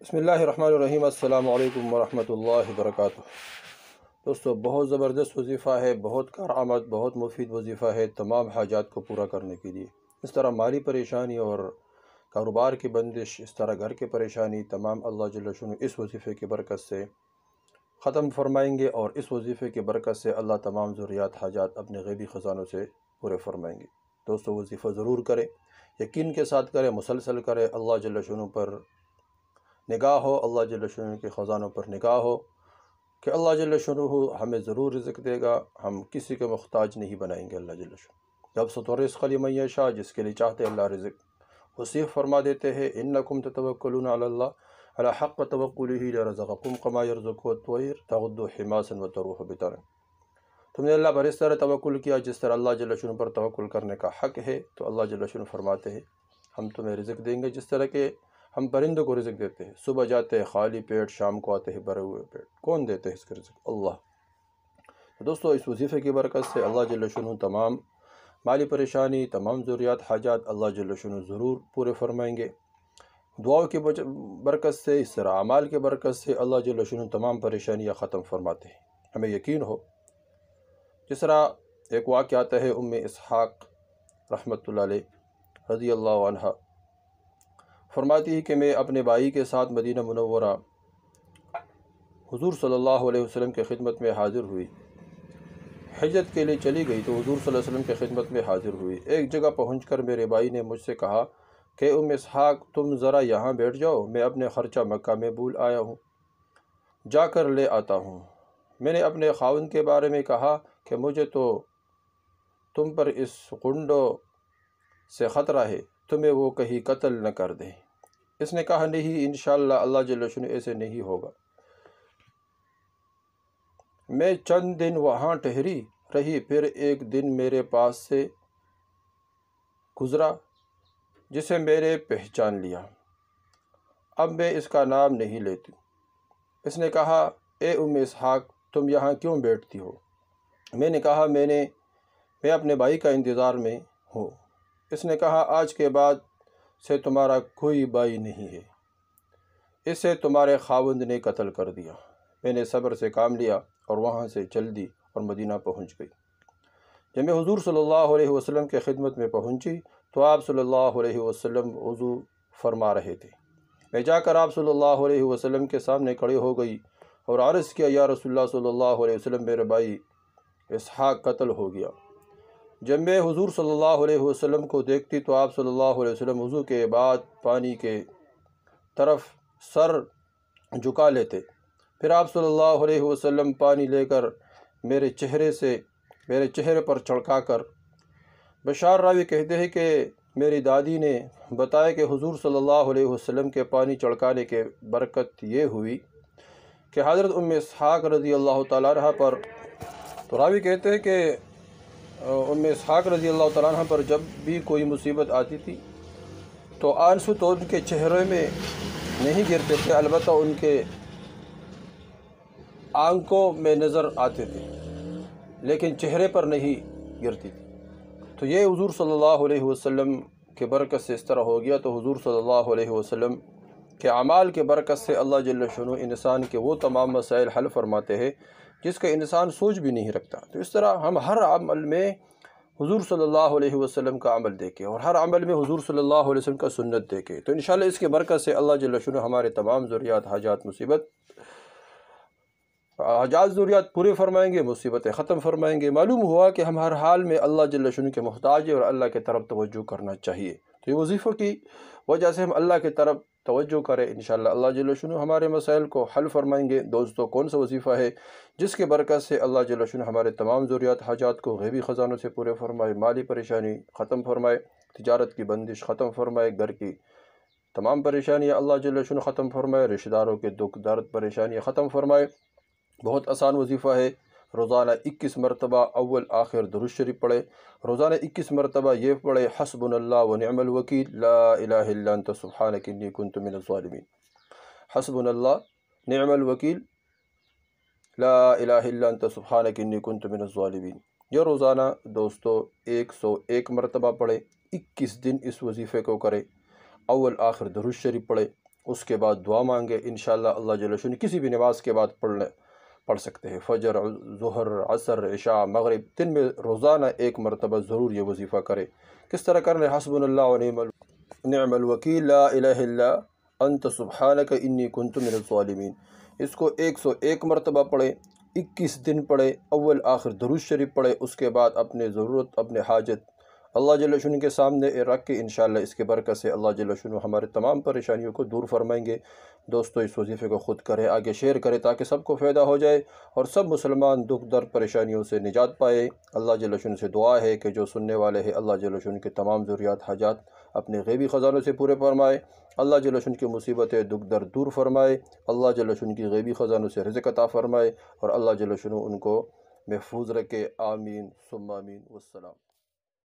بسم اللہ الرحمن الرحیم۔ السلام علیکم ورحمۃ اللہ وبرکاتہ۔ دوستو، بہت زبردست وظیفہ ہے، بہت کارآمد، بہت مفید وظیفہ ہے تمام حاجات کو پورا کرنے کے لیے۔ اس طرح مالی پریشانی اور کاروبار کی بندش، اس طرح گھر کی پریشانی، تمام اللہ جل شانہ اس وظیفے کی برکت سے ختم فرمائیں گے، اور اس وظیفے کی برکت سے اللہ تمام ضروریات حاجات اپنے غیبی خزانوں سے پورے فرمائیں گے۔ دوستو، وظیفہ ضرور کریں، یقین کے ساتھ کریں، مسلسل کریں۔ اللہ جل شانہ پر نگاہ ہو، اللہ جل شانہ کے خزانوں پر نگاہ ہو کہ اللہ جل شانہ ہمیں ضرور رزق دے گا، ہم کسی کے محتاج نہیں بنائیں گے۔ اللہ جل شانہ یبسط الرزق لمن یشاء، جس کے لیے چاہتے اللہ رزق وسیع فرما دیتے ہیں۔ انکم تتوکلون علی اللہ علی حق توکلہ لرزقکم کما یرزق الطیر تغدو حماسا وتروح بطانا۔ تم نے اللہ پر اس طرح توکل کیا جس طرح اللہ جل شانہ پر توکل کرنے کا حق ہے، تو اللہ جل شانہ فرماتے ہیں ہم تمہیں رزق دیں گے جس طرح کہ ہم پرندوں کو رزق دیتے ہیں۔ صبح جاتے ہیں خالی پیٹ، شام کو آتے ہیں بھرے ہوئے پیٹ۔ کون دیتے ہیں اس کا رزق؟ اللہ۔ تو دوستو، اس وظیفے کی برکت سے اللہ جل شانہ تمام مالی پریشانی، تمام ضروریات حاجات اللہ جل شانہ ضرور پورے فرمائیں گے۔ دعاؤں کی برکت سے، اس طرح اعمال کی برکت سے اللہ جل شانہ تمام پریشانیاں ختم فرماتے ہیں۔ ہمیں یقین ہو، جس طرح ایک واقعہ آتا ہے ام اسحاق رحمۃ اللہ علیہ رضی اللہ عنہ فرماتی ہے کہ میں اپنے بھائی کے ساتھ مدینہ منورہ حضور صلی اللہ علیہ وسلم کے خدمت میں حاضر ہوئی۔ حجت کے لیے چلی گئی تو حضور صلی اللہ علیہ وسلم کے خدمت میں حاضر ہوئی۔ ایک جگہ پہنچ کر میرے بھائی نے مجھ سے کہا کہ ام اسحاق، تم ذرا یہاں بیٹھ جاؤ، میں اپنے خرچہ مکہ میں بھول آیا ہوں، جا کر لے آتا ہوں۔ میں نے اپنے خاوند کے بارے میں کہا کہ مجھے تو تم پر اس غنڈوں سے خطرہ ہے، تمہیں وہ کہیں قتل نہ کر دے۔ اس نے کہا نہیں، انشاءاللہ اللہ جل شانہ ایسے نہیں ہوگا۔ میں چند دن وہاں ٹھہری رہی، پھر ایک دن میرے پاس سے گزرا جسے میں نے پہچان لیا، اب میں اس کا نام نہیں لیتی۔ اس نے کہا اے ام اسحاق، تم یہاں کیوں بیٹھتی ہو؟ میں نے کہا میں اپنے بھائی کا انتظار میں ہوں۔ اس نے کہا آج کے بعد سے تمہارا کوئی بھائی نہیں ہے، اسے تمہارے خاوند نے قتل کر دیا۔ میں نے صبر سے کام لیا اور وہاں سے چل دی اور مدینہ پہنچ گئی۔ جب میں حضور صلی اللہ علیہ وسلم کے خدمت میں پہنچی تو آپ صلی اللہ علیہ وسلم وضو فرما رہے تھے۔ میں جا کر آپ صلی اللہ علیہ وسلم کے سامنے کھڑی ہو گئی اور عرض کیا یا رسول اللہ صلی اللہ علیہ وسلم، میرے بھائی اسحاق قتل ہو گیا۔ جب میں حضور صلی اللہ علیہ وسلم کو دیکھتی تو آپ صلی اللہ علیہ وسلم وضو کے بعد پانی کے طرف سر جھکا لیتے، پھر آپ صلی اللہ علیہ وسلم پانی لے کر میرے چہرے پر چھڑکا کر، بشار راوی کہتے ہیں کہ میری دادی نے بتایا کہ حضور صلی اللہ علیہ وسلم کے پانی چھڑکانے کے برکت یہ ہوئی کہ حضرت ام اسحاق رضی اللہ تعالیٰ عنہ پر، تو راوی کہتے ہیں کہ ام اسحاق رضی اللہ تعالیٰ عنہ پر جب بھی کوئی مصیبت آتی تھی تو آنسو تو ان کے چہرے میں نہیں گرتے تھے، البتہ ان کے آنکھوں میں نظر آتے تھے لیکن چہرے پر نہیں گرتی تھی۔ تو یہ حضور صلی اللہ علیہ وسلم کے برکت سے اس طرح ہو گیا۔ تو حضور صلی اللہ علیہ وسلم کے اعمال کے برکت سے اللہ جل شانہ انسان کے وہ تمام مسائل حل فرماتے ہیں جس کا انسان سوچ بھی نہیں رکھتا۔ تو اس طرح ہم ہر عمل میں حضور صلی اللہ علیہ وسلم کا عمل دیکھیں اور ہر عمل میں حضور صلی اللہ علیہ وسلم کا سنت دیکھیں، تو انشاءاللہ اس کے برکت سے اللہ جل شانہ ہمارے تمام ضروریات حاجات ضروریات پورے فرمائیں گے، مصیبتیں ختم فرمائیں گے۔ معلوم ہوا کہ ہم ہر حال میں اللہ جل شانہ کے محتاج ہیں اور اللہ کی طرف توجہ کرنا چاہیے۔ تو یہ وظیفوں کی وجہ سے ہم اللہ کی طرف توجہ کریں، انشاءاللہ اللہ جل شانہ ہمارے مسائل کو حل فرمائیں گے۔ دوستو، کون سا وظیفہ ہے جس کے برکت سے اللہ جل شانہ ہمارے تمام ضروریات حاجات کو غیبی خزانوں سے پورے فرمائے، مالی پریشانی ختم فرمائے، تجارت کی بندش ختم فرمائے، گھر کی تمام پریشانیاں اللہ جل شانہ ختم فرمائے، رشتہ داروں کے دکھ درد پریشانیاں ختم فرمائے۔ بہت آسان وظیفہ ہے، روزانہ 21 مرتبہ اول آخر درود شریف پڑھے۔ روزانہ 21 مرتبہ یہ پڑھے حسبنا اللہ ونعم الوکیل، لا الہ الا انت سبحانک انی کنت من الظالمین۔ حسبنا اللہ نعم الوکیل، لا الہ الا انت سبحانک انی کنت من الظالمین۔ یہ روزانہ دوستو 101 مرتبہ پڑھے، 21 دن اس وظیفے کو کرے، اول آخر درود شریف پڑھے، اس کے بعد دعا مانگے، انشاءاللہ اللہ جل شانہ کسی بھی نماز کے بعد پڑھ سکتے ہیں، فجر، ظہر، عصر، عشاء، مغرب، دن میں روزانہ ایک مرتبہ ضرور یہ وظیفہ کرے۔ کس طرح کرنا ہے؟ حسبنا اللہ و نعم الوکیل، لا الہ الا انت سبحانک انی کنت من الظالمین۔ اس کو 101 مرتبہ پڑھے، 21 دن پڑھے، اول آخر درود شریف پڑھے، اس کے بعد اپنے ضرورت، اپنے حاجت اللہ جل شانہ کے سامنے رکھ کے انشاءاللہ اس کے برکت سے اللہ جل شانہ ہمارے تمام پریشانیوں کو دور فرمائیں گے۔ دوستو اس وظیفے کو خود کریں، آگے شیئر کریں تاکہ سب کو فائدہ ہو جائے اور سب مسلمان دکھ درد پریشانیوں سے نجات پائے۔ اللہ جل شانہ سے دعا ہے کہ جو سننے والے ہیں اللہ جل شانہ کے تمام ضروریات حاجات اپنے غیبی خزانوں سے پورے فرمائے، اللہ جل شانہ کی مصیبتیں دکھ درد دور فرمائے، اللہ جل شانہ کی غیبی خزانوں سے رزق عطا فرمائے اور اللہ جل شانہ ان کو محفوظ رکھے۔ آمین ثم آمین، والسلام۔